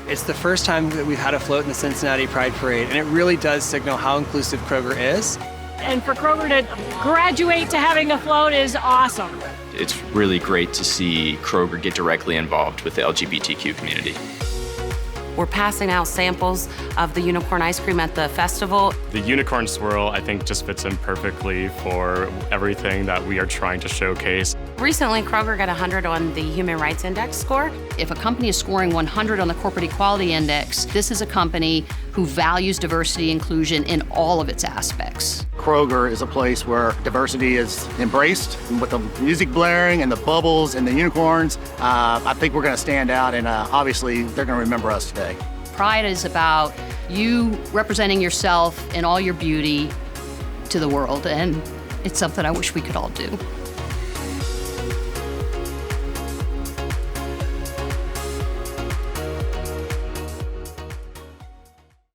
It's the first time that we've had a float in the Cincinnati Pride Parade, and it really does signal how inclusive Kroger is. And for Kroger to graduate to having a float is awesome. It's really great to see Kroger get directly involved with the LGBTQ community. We're passing out samples of the unicorn ice cream at the festival. The unicorn swirl, I think, just fits in perfectly for everything that we are trying to showcase. Recently, Kroger got 100 on the Human Rights Index score. If a company is scoring 100 on the Corporate Equality Index, this is a company who values diversity inclusion in all of its aspects. Kroger is a place where diversity is embraced. With the music blaring and the bubbles and the unicorns, I think we're going to stand out, and obviously they're going to remember us today. Pride is about you representing yourself in all your beauty to the world, and it's something I wish we could all do.